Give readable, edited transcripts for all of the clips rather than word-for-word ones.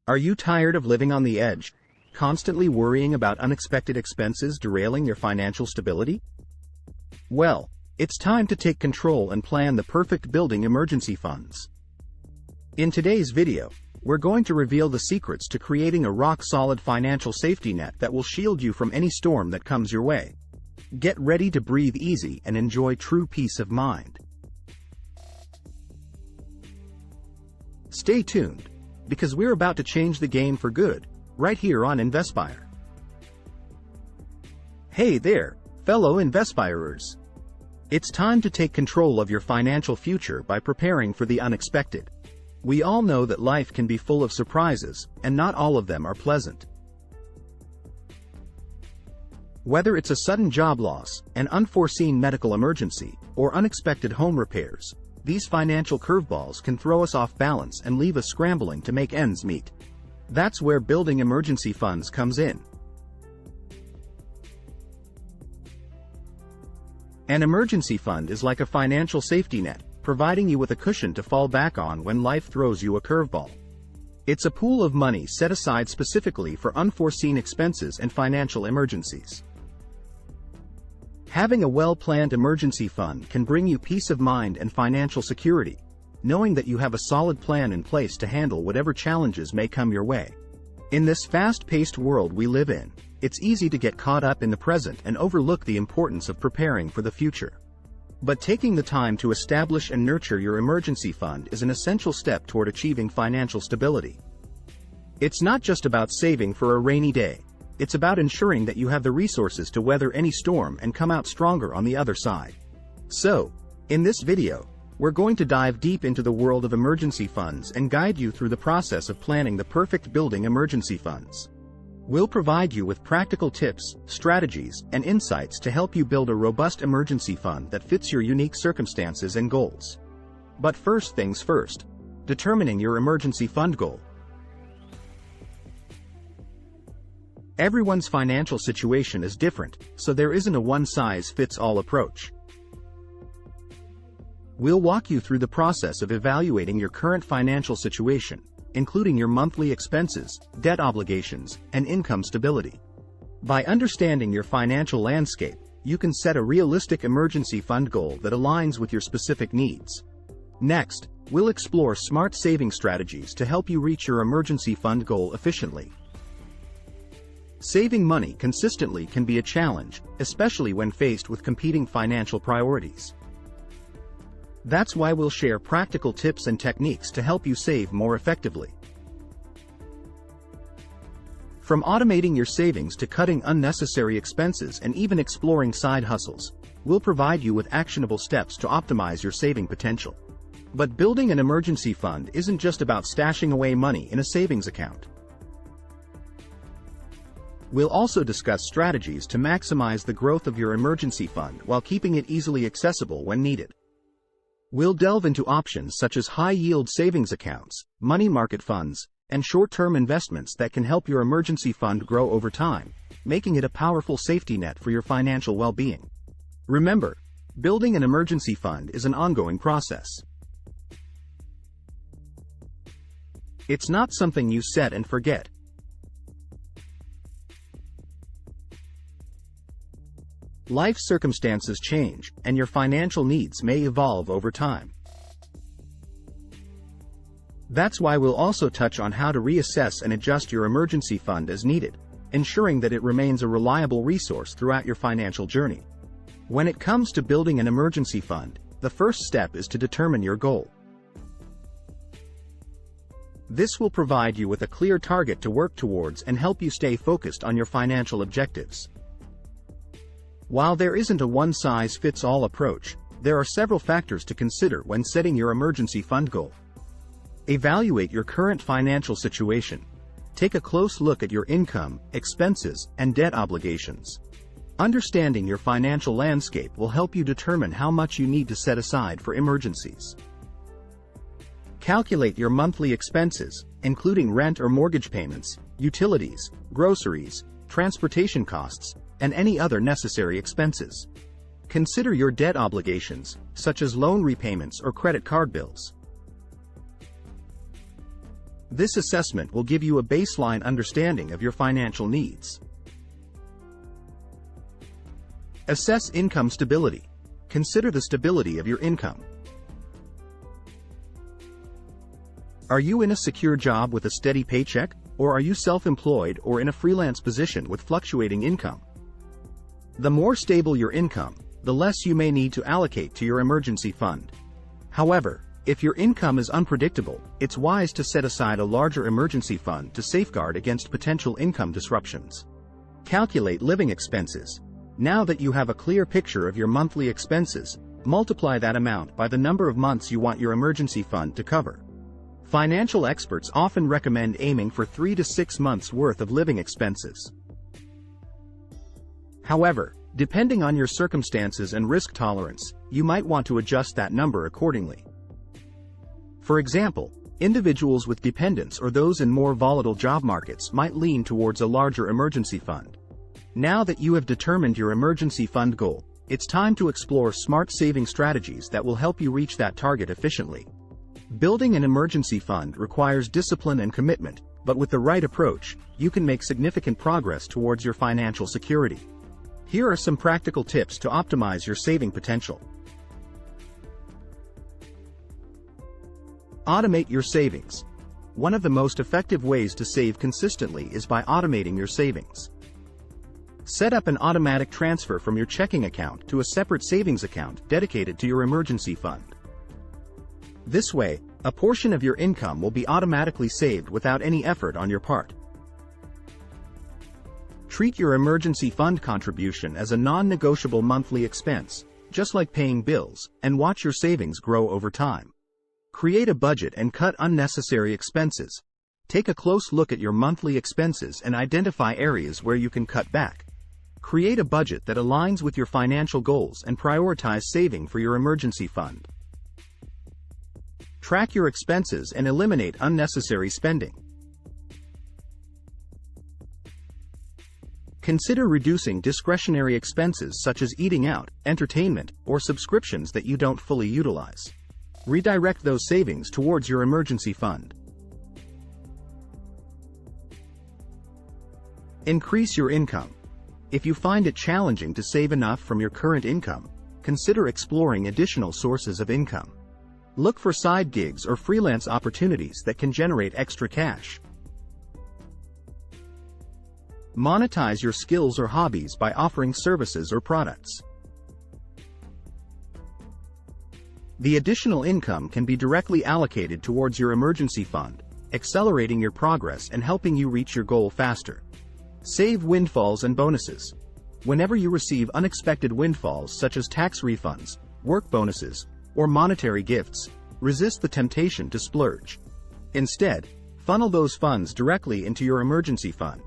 Are you tired of living on the edge, constantly worrying about unexpected expenses derailing your financial stability? Well, it's time to take control and plan the perfect building emergency funds. In today's video, we're going to reveal the secrets to creating a rock-solid financial safety net that will shield you from any storm that comes your way. Get ready to breathe easy and enjoy true peace of mind. Stay tuned, because we're about to change the game for good, right here on Invespire. Hey there, fellow Invespirers. It's time to take control of your financial future by preparing for the unexpected. We all know that life can be full of surprises, and not all of them are pleasant. Whether it's a sudden job loss, an unforeseen medical emergency, or unexpected home repairs, these financial curveballs can throw us off balance and leave us scrambling to make ends meet. That's where building emergency funds comes in. An emergency fund is like a financial safety net, providing you with a cushion to fall back on when life throws you a curveball. It's a pool of money set aside specifically for unforeseen expenses and financial emergencies. Having a well-planned emergency fund can bring you peace of mind and financial security, knowing that you have a solid plan in place to handle whatever challenges may come your way. In this fast-paced world we live in, it's easy to get caught up in the present and overlook the importance of preparing for the future. But taking the time to establish and nurture your emergency fund is an essential step toward achieving financial stability. It's not just about saving for a rainy day. It's about ensuring that you have the resources to weather any storm and come out stronger on the other side. So, in this video, we're going to dive deep into the world of emergency funds and guide you through the process of planning the perfect building emergency funds. We'll provide you with practical tips, strategies, and insights to help you build a robust emergency fund that fits your unique circumstances and goals. But first things first, determining your emergency fund goal. Everyone's financial situation is different, so there isn't a one-size-fits-all approach. We'll walk you through the process of evaluating your current financial situation, including your monthly expenses, debt obligations, and income stability. By understanding your financial landscape, you can set a realistic emergency fund goal that aligns with your specific needs. Next, we'll explore smart saving strategies to help you reach your emergency fund goal efficiently. Saving money consistently can be a challenge, especially when faced with competing financial priorities. That's why we'll share practical tips and techniques to help you save more effectively. From automating your savings to cutting unnecessary expenses and even exploring side hustles, we'll provide you with actionable steps to optimize your saving potential. But building an emergency fund isn't just about stashing away money in a savings account. We'll also discuss strategies to maximize the growth of your emergency fund while keeping it easily accessible when needed. We'll delve into options such as high-yield savings accounts, money market funds, and short-term investments that can help your emergency fund grow over time, making it a powerful safety net for your financial well-being. Remember, building an emergency fund is an ongoing process. It's not something you set and forget. Life circumstances change, and your financial needs may evolve over time. That's why we'll also touch on how to reassess and adjust your emergency fund as needed, ensuring that it remains a reliable resource throughout your financial journey. When it comes to building an emergency fund, the first step is to determine your goal. This will provide you with a clear target to work towards and help you stay focused on your financial objectives. While there isn't a one-size-fits-all approach, there are several factors to consider when setting your emergency fund goal. Evaluate your current financial situation. Take a close look at your income, expenses, and debt obligations. Understanding your financial landscape will help you determine how much you need to set aside for emergencies. Calculate your monthly expenses, including rent or mortgage payments, utilities, groceries, transportation costs, and any other necessary expenses. Consider your debt obligations, such as loan repayments or credit card bills. This assessment will give you a baseline understanding of your financial needs. Assess income stability. Consider the stability of your income. Are you in a secure job with a steady paycheck, or are you self-employed or in a freelance position with fluctuating income? The more stable your income, the less you may need to allocate to your emergency fund. However, if your income is unpredictable, it's wise to set aside a larger emergency fund to safeguard against potential income disruptions. Calculate living expenses. Now that you have a clear picture of your monthly expenses, multiply that amount by the number of months you want your emergency fund to cover. Financial experts often recommend aiming for 3 to 6 months' worth of living expenses. However, depending on your circumstances and risk tolerance, you might want to adjust that number accordingly. For example, individuals with dependents or those in more volatile job markets might lean towards a larger emergency fund. Now that you have determined your emergency fund goal, it's time to explore smart saving strategies that will help you reach that target efficiently. Building an emergency fund requires discipline and commitment, but with the right approach, you can make significant progress towards your financial security. Here are some practical tips to optimize your saving potential. Automate your savings. One of the most effective ways to save consistently is by automating your savings. Set up an automatic transfer from your checking account to a separate savings account dedicated to your emergency fund. This way, a portion of your income will be automatically saved without any effort on your part. Treat your emergency fund contribution as a non-negotiable monthly expense, just like paying bills, and watch your savings grow over time. Create a budget and cut unnecessary expenses. Take a close look at your monthly expenses and identify areas where you can cut back. Create a budget that aligns with your financial goals and prioritize saving for your emergency fund. Track your expenses and eliminate unnecessary spending. Consider reducing discretionary expenses such as eating out, entertainment, or subscriptions that you don't fully utilize. Redirect those savings towards your emergency fund. Increase your income. If you find it challenging to save enough from your current income, consider exploring additional sources of income. Look for side gigs or freelance opportunities that can generate extra cash. Monetize your skills or hobbies by offering services or products. The additional income can be directly allocated towards your emergency fund, accelerating your progress and helping you reach your goal faster. Save windfalls and bonuses. Whenever you receive unexpected windfalls such as tax refunds, work bonuses, or monetary gifts, resist the temptation to splurge. Instead, funnel those funds directly into your emergency fund.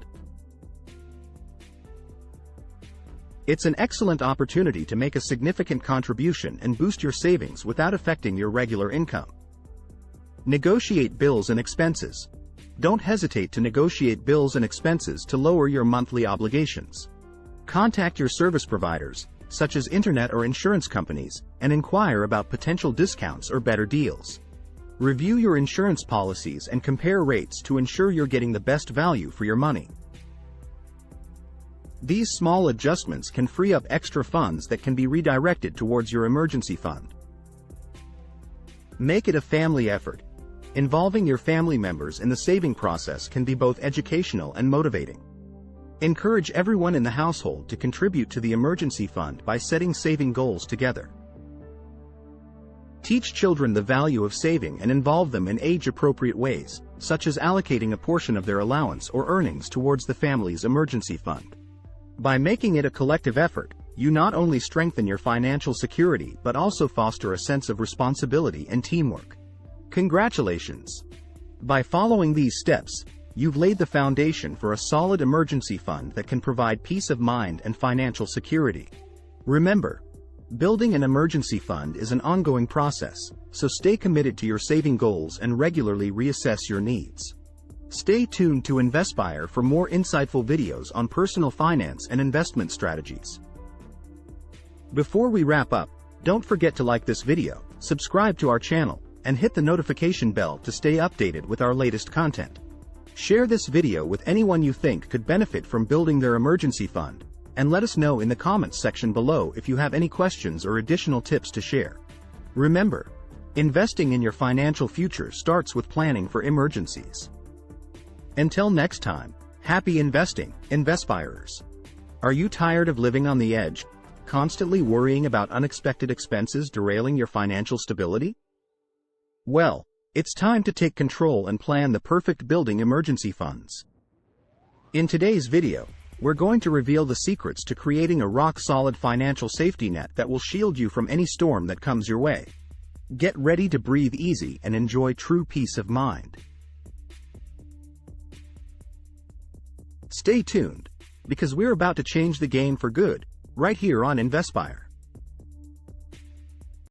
It's an excellent opportunity to make a significant contribution and boost your savings without affecting your regular income. Negotiate bills and expenses. Don't hesitate to negotiate bills and expenses to lower your monthly obligations. Contact your service providers, such as internet or insurance companies, and inquire about potential discounts or better deals. Review your insurance policies and compare rates to ensure you're getting the best value for your money. These small adjustments can free up extra funds that can be redirected towards your emergency fund. Make it a family effort. Involving your family members in the saving process can be both educational and motivating. Encourage everyone in the household to contribute to the emergency fund by setting saving goals together. Teach children the value of saving and involve them in age-appropriate ways, such as allocating a portion of their allowance or earnings towards the family's emergency fund. By making it a collective effort, you not only strengthen your financial security but also foster a sense of responsibility and teamwork. Congratulations! By following these steps, you've laid the foundation for a solid emergency fund that can provide peace of mind and financial security. Remember, building an emergency fund is an ongoing process, so stay committed to your saving goals and regularly reassess your needs. Stay tuned to Investspire for more insightful videos on personal finance and investment strategies. Before we wrap up, don't forget to like this video, subscribe to our channel, and hit the notification bell to stay updated with our latest content. Share this video with anyone you think could benefit from building their emergency fund, and let us know in the comments section below if you have any questions or additional tips to share. Remember, investing in your financial future starts with planning for emergencies. Until next time, happy investing, Invespirers. Are you tired of living on the edge, constantly worrying about unexpected expenses derailing your financial stability? Well, it's time to take control and plan the perfect building emergency funds. In today's video, we're going to reveal the secrets to creating a rock-solid financial safety net that will shield you from any storm that comes your way. Get ready to breathe easy and enjoy true peace of mind. Stay tuned, because we're about to change the game for good, right here on Invespire.